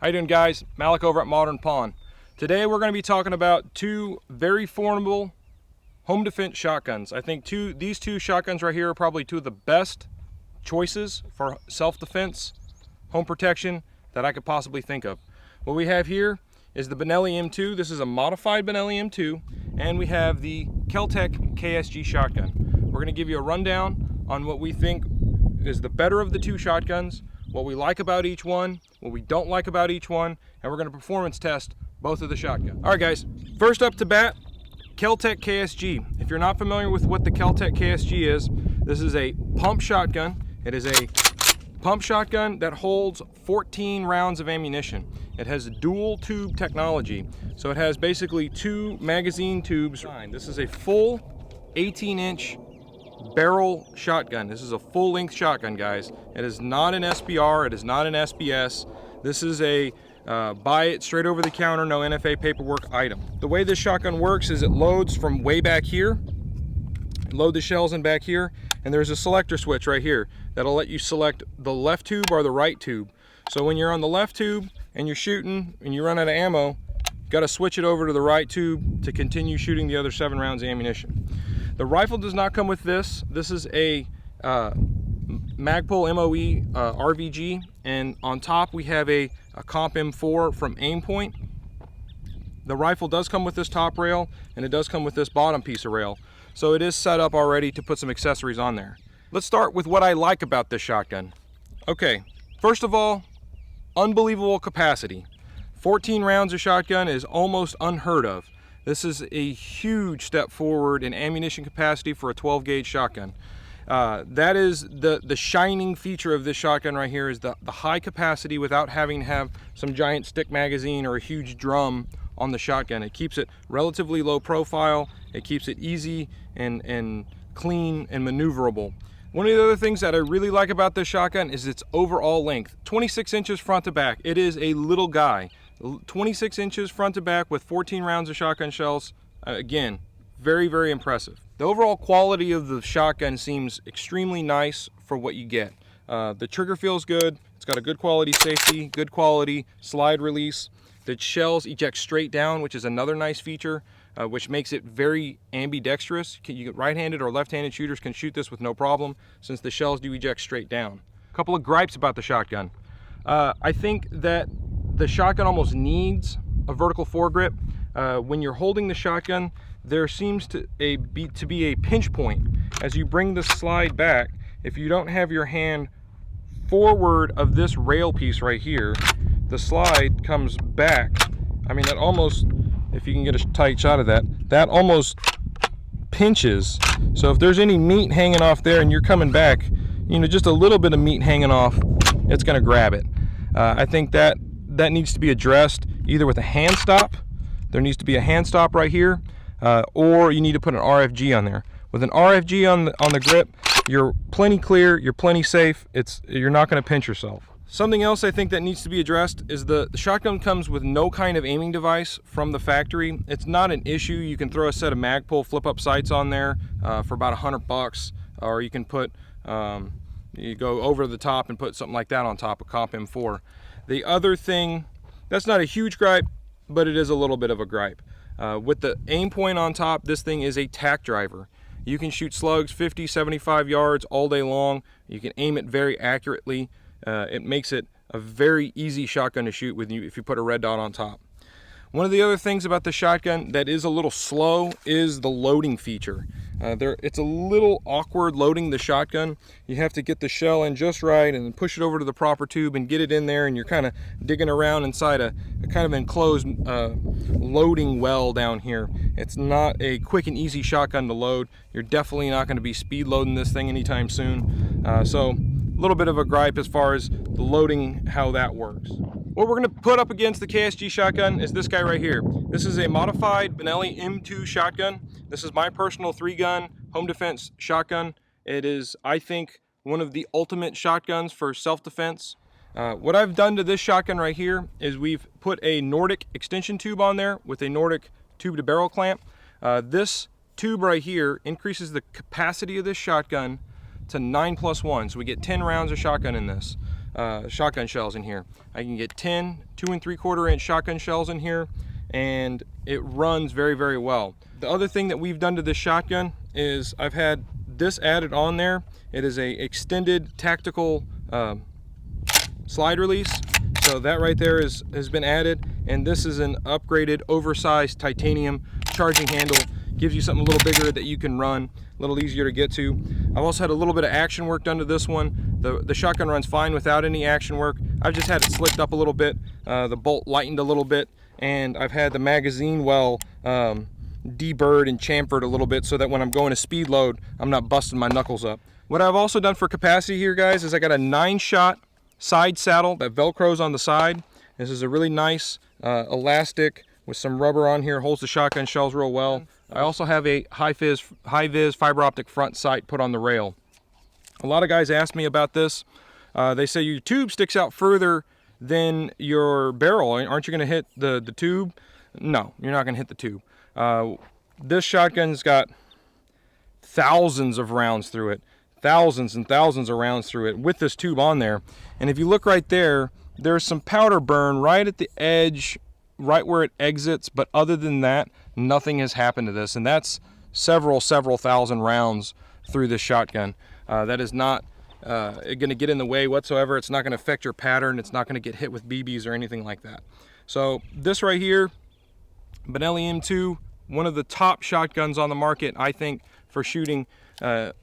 How you doing, guys? Malik over at Modern Pawn. Today we're going to be talking about two very formidable home defense shotguns. I think these two shotguns right here are probably two of the best choices for self-defense, home protection that I could possibly think of. What we have here is the Benelli M2. This is a modified Benelli M2, and we have the Keltec KSG shotgun. We're going to give you a rundown on what we think is the better of the two shotguns, what we like about each one, what we don't like about each one, and we're going to performance test both of the shotguns. All right, guys, first up to bat, Keltec KSG. If you're not familiar with what the Keltec KSG is, this is a pump shotgun. It is a pump shotgun that holds 14 rounds of ammunition. It has dual tube technology, so it has basically two magazine tubes. This is a full 18-inch barrel shotgun. This is a full-length shotgun, guys. It is not an SBR, it is not an SBS. This is a buy it straight over the counter, no NFA paperwork item. The way this shotgun works is it loads from way back here, load the shells in back here, and there's a selector switch right here that'll let you select the left tube or the right tube. So when you're on the left tube and you're shooting and you run out of ammo, you got to switch it over to the right tube to continue shooting the other 7 rounds of ammunition. The rifle does not come with this. This is a Magpul MOE RVG, and on top we have a Comp M4 from Aimpoint. The rifle does come with this top rail, and it does come with this bottom piece of rail. So it is set up already to put some accessories on there. Let's start with what I like about this shotgun. Okay, first of all, unbelievable capacity. 14 rounds of shotgun is almost unheard of. This is a huge step forward in ammunition capacity for a 12 gauge shotgun. That is the shining feature of this shotgun right here, is the high capacity without having to have some giant stick magazine or a huge drum on the shotgun. It keeps it relatively low profile. It keeps it easy and clean and maneuverable. One of the other things that I really like about this shotgun is its overall length. 26 inches front to back. It is a little guy. 26 inches front to back with 14 rounds of shotgun shells. Again, very, very impressive. The overall quality of the shotgun seems extremely nice for what you get. The trigger feels good. It's got a good quality safety, good quality slide release. The shells eject straight down, which is another nice feature, which makes it very ambidextrous. Right-handed or left-handed shooters can shoot this with no problem, since the shells do eject straight down. A couple of gripes about the shotgun. I think that the shotgun almost needs a vertical foregrip. When you're holding the shotgun, there seems to be a pinch point. As you bring the slide back, if you don't have your hand forward of this rail piece right here, the slide comes back. I mean, that almost, if you can get a tight shot of that, that almost pinches. So if there's any meat hanging off there and you're coming back, you know, just a little bit of meat hanging off, it's gonna grab it. I think that needs to be addressed either with a hand stop. There needs to be a hand stop right here, or you need to put an RFG on there. With an RFG on the grip, you're plenty clear, you're plenty safe. You're not going to pinch yourself. Something else I think that needs to be addressed is the shotgun comes with no kind of aiming device from the factory. It's not an issue. You can throw a set of Magpul flip-up sights on there for about $100, or you can put you go over the top and put something like that on top of Comp M4. The other thing, that's not a huge gripe, but it is a little bit of a gripe. With the aim point on top, this thing is a tack driver. You can shoot slugs 50, 75 yards all day long. You can aim it very accurately. It makes it a very easy shotgun to shoot with if you put a red dot on top. One of the other things about the shotgun that is a little slow is the loading feature. It's a little awkward loading the shotgun. You have to get the shell in just right and then push it over to the proper tube and get it in there, and you're kind of digging around inside a kind of enclosed loading well down here. It's not a quick and easy shotgun to load. You're definitely not going to be speed loading this thing anytime soon. So a little bit of a gripe as far as the loading, how that works. What we're going to put up against the KSG shotgun is this guy right here. This is a modified Benelli M2 shotgun. This is my personal 3-gun home defense shotgun. It is, I think, one of the ultimate shotguns for self-defense. What I've done to this shotgun right here is we've put a Nordic extension tube on there with a Nordic tube to barrel clamp. This tube right here increases the capacity of this shotgun to 9+1, so we get 10 rounds of shotgun in this. shotgun shells in here. I can get 10 2 3/4 inch shotgun shells in here, and it runs very, very well. The other thing that we've done to this shotgun is I've had this added on there. It is a extended tactical slide release. So that right there has been added, and this is an upgraded oversized titanium charging handle. Gives you something a little bigger that you can run, a little easier to get to. I've also had a little bit of action work done to this one. The shotgun runs fine without any action work. I've just had it slicked up a little bit, the bolt lightened a little bit, and I've had the magazine well deburred and chamfered a little bit so that when I'm going to speed load, I'm not busting my knuckles up. What I've also done for capacity here, guys, is I got a 9-shot side saddle that velcros on the side. This is a really nice elastic with some rubber on here, holds the shotgun shells real well. I also have a high-vis fiber optic front sight put on the rail. A lot of guys ask me about this. They say your tube sticks out further than your barrel. Aren't you going to hit the tube? No, you're not going to hit the tube. This shotgun's got thousands of rounds through it. Thousands and thousands of rounds through it with this tube on there. And if you look right there, there's some powder burn right at the edge, right where it exits, but other than that, nothing has happened to this, and that's several thousand rounds through this shotgun. That is not going to get in the way whatsoever. It's not going to affect your pattern. It's not going to get hit with BBs or anything like that. So this right here, Benelli M2, one of the top shotguns on the market, I think, for shooting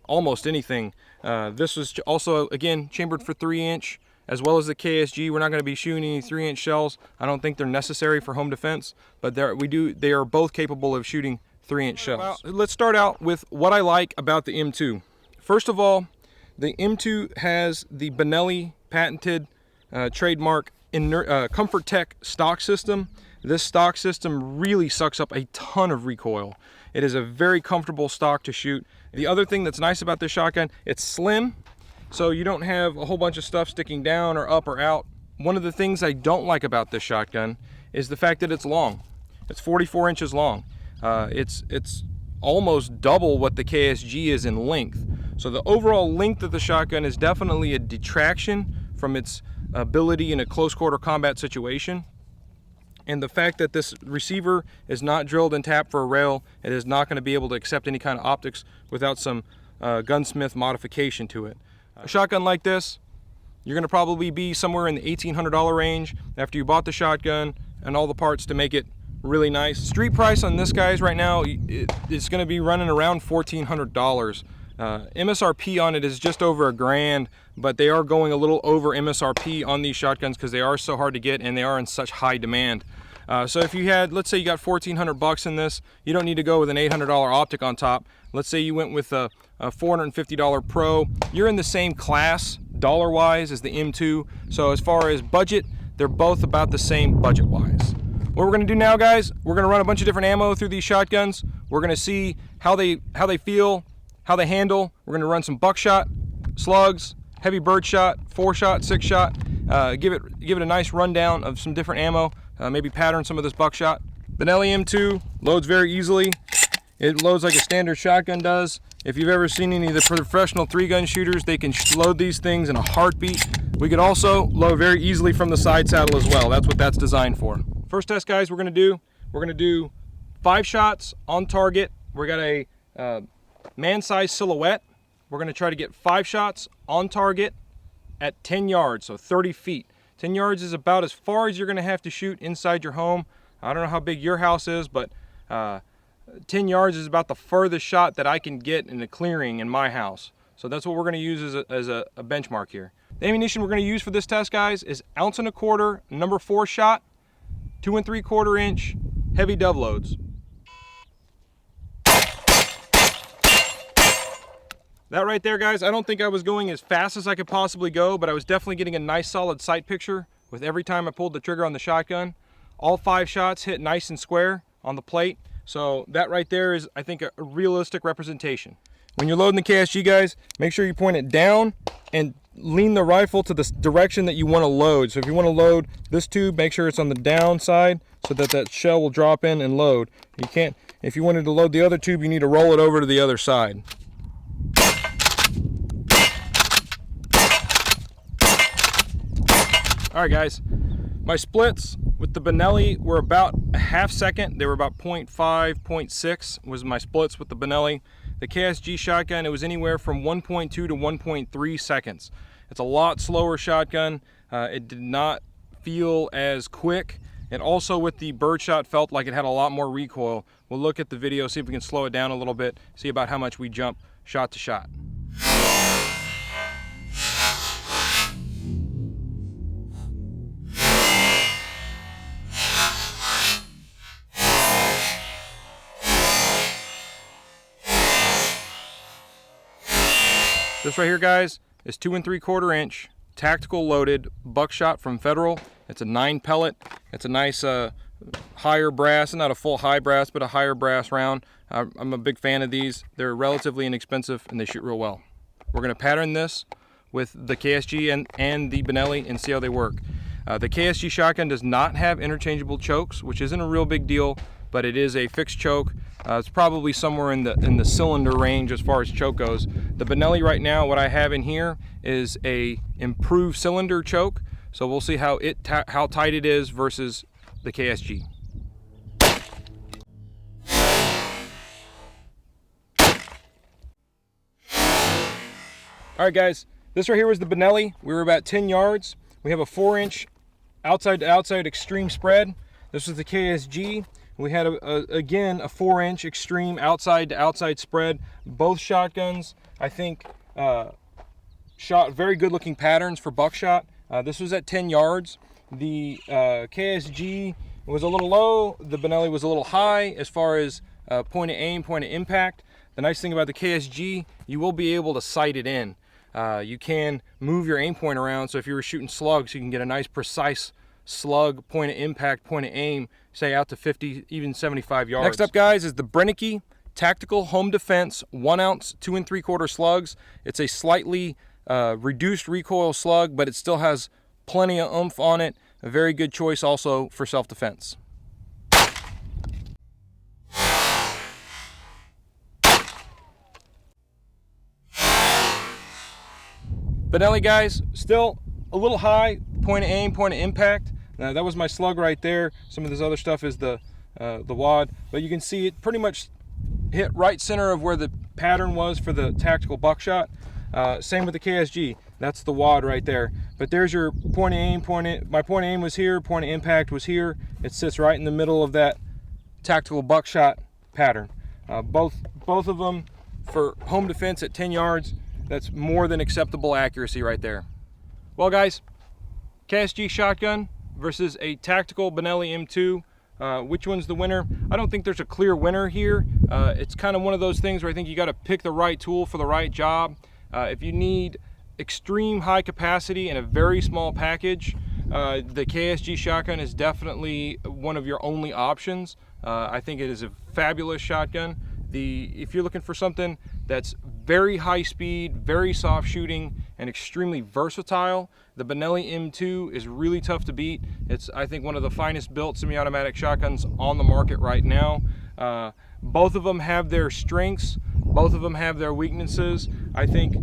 almost anything. This was also, again, chambered for 3-inch, as well as the KSG. We're not going to be shooting any 3-inch shells. I don't think they're necessary for home defense, but they are both capable of shooting 3-inch shells. Let's start out with what I like about the M2. First of all, the M2 has the Benelli patented trademark Keltec stock system. This stock system really sucks up a ton of recoil. It is a very comfortable stock to shoot. The other thing that's nice about this shotgun, it's slim, so you don't have a whole bunch of stuff sticking down or up or out. One of the things I don't like about this shotgun is the fact that it's long. It's 44 inches long. It's almost double what the KSG is in length. So the overall length of the shotgun is definitely a detraction from its ability in a close quarter combat situation. And the fact that this receiver is not drilled and tapped for a rail, it is not going to be able to accept any kind of optics without some gunsmith modification to it. A shotgun like this, you're going to probably be somewhere in the $1,800 range after you bought the shotgun and all the parts to make it really nice. Street price on this, guys, right now, it's going to be running around $1,400. MSRP on it is just over $1,000, but they are going a little over MSRP on these shotguns because they are so hard to get and they are in such high demand. So if you had, let's say you got $1,400 in this, you don't need to go with an $800 optic on top. Let's say you went with a $450 Pro. You're in the same class dollar-wise as the M2. So as far as budget, they're both about the same budget-wise. What we're going to do now, guys, we're going to run a bunch of different ammo through these shotguns. We're going to see how they feel, how they handle. We're going to run some buckshot, slugs, heavy birdshot, 4-shot, 6-shot. Give it a nice rundown of some different ammo. Maybe pattern some of this buckshot. Benelli M2 loads very easily. It loads like a standard shotgun does. If you've ever seen any of the professional 3-gun shooters, they can load these things in a heartbeat. We could also load very easily from the side saddle as well. That's what that's designed for. First test, guys, we're going to do 5 shots on target. We got a man-sized silhouette. We're going to try to get 5 shots on target at 10 yards, so 30 feet. 10 yards is about as far as you're going to have to shoot inside your home. I don't know how big your house is, but 10 yards is about the furthest shot that I can get in a clearing in my house. So that's what we're going to use as a benchmark here. The ammunition we're going to use for this test, guys, is 1 1/4 ounce, number 4 shot, 2 3/4 inch heavy dove loads. That right there, guys, I don't think I was going as fast as I could possibly go, but I was definitely getting a nice solid sight picture with every time I pulled the trigger on the shotgun. All 5 shots hit nice and square on the plate. So that right there is, I think, a realistic representation. When you're loading the KSG, guys, make sure you point it down and lean the rifle to the direction that you want to load. So if you want to load this tube, make sure it's on the down side so that that shell will drop in and load. You can't, if you wanted to load the other tube, you need to roll it over to the other side. All right, guys, my splits with the Benelli were about a half second. They were about 0.5, 0.6 was my splits with the Benelli. The KSG shotgun, it was anywhere from 1.2 to 1.3 seconds. It's a lot slower shotgun. It did not feel as quick. And also with the birdshot felt like it had a lot more recoil. We'll look at the video, see if we can slow it down a little bit, see about how much we jump shot to shot. This right here, guys, is 2 3/4 inch tactical loaded buckshot from Federal. It's a 9 pellet. It's a nice higher brass, not a full high brass, but a higher brass round. I'm a big fan of these. They're relatively inexpensive and they shoot real well. We're gonna pattern this with the KSG and the Benelli and see how they work. The KSG shotgun does not have interchangeable chokes, which isn't a real big deal, but it is a fixed choke. It's probably somewhere in the cylinder range as far as choke goes. The Benelli right now, what I have in here is a improved cylinder choke. So we'll see how tight it is versus the KSG. All right, guys, this right here was the Benelli. We were about 10 yards. We have a 4-inch outside to outside extreme spread. This was the KSG. We had again a 4-inch extreme outside to outside spread. Both shotguns, I think, shot very good looking patterns for buckshot. This was at 10 yards. The KSG was a little low. The Benelli was a little high as far as point of aim, point of impact. The nice thing about the KSG, you will be able to sight it in. You can move your aim point around, so if you were shooting slugs, you can get a nice precise slug, point of impact, point of aim, say out to 50, even 75 yards. Next up, guys, is the Benelli Tactical Home Defense 1 ounce 2 3/4 slugs. It's a slightly reduced recoil slug, but it still has plenty of oomph on it. A very good choice also for self-defense. Benelli, guys, still a little high, point of aim, point of impact. That was my slug right there. Some of this other stuff is the wad, but you can see it pretty much hit right center of where the pattern was for the tactical buckshot. Same with the KSG. That's the wad right there. But there's your point of aim. My point of aim was here. Point of impact was here. It sits right in the middle of that tactical buckshot pattern. Both of them for home defense at 10 yards. That's more than acceptable accuracy right there. Well, guys, KSG shotgun versus a tactical Benelli M2. Which one's the winner? I don't think there's a clear winner here. It's kind of one of those things where I think you got to pick the right tool for the right job. If you need extreme high capacity in a very small package, the KSG shotgun is definitely one of your only options. I think it is a fabulous shotgun. If you're looking for something that's very high speed, very soft shooting, and extremely versatile, the Benelli M2 is really tough to beat. It's, I think, one of the finest built semi-automatic shotguns on the market right now. Both of them have their strengths. Both of them have their weaknesses. I think,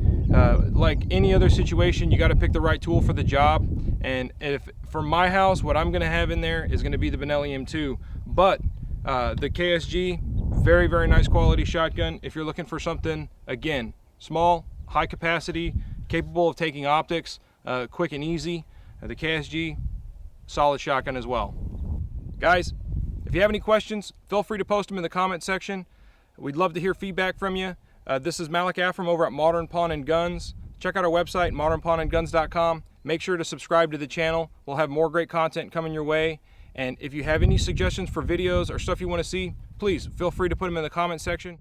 like any other situation, you got to pick the right tool for the job. And if for my house, what I'm going to have in there is going to be the Benelli M2. But the KSG, very, very nice quality shotgun. If you're looking for something, again, small, high capacity, capable of taking optics, quick and easy, the KSG, solid shotgun as well. Guys, if you have any questions, feel free to post them in the comment section. We'd love to hear feedback from you. This is Malik Afram over at Modern Pawn & Guns. Check out our website, modernpawnandguns.com. Make sure to subscribe to the channel. We'll have more great content coming your way. And if you have any suggestions for videos or stuff you want to see, please feel free to put them in the comment section.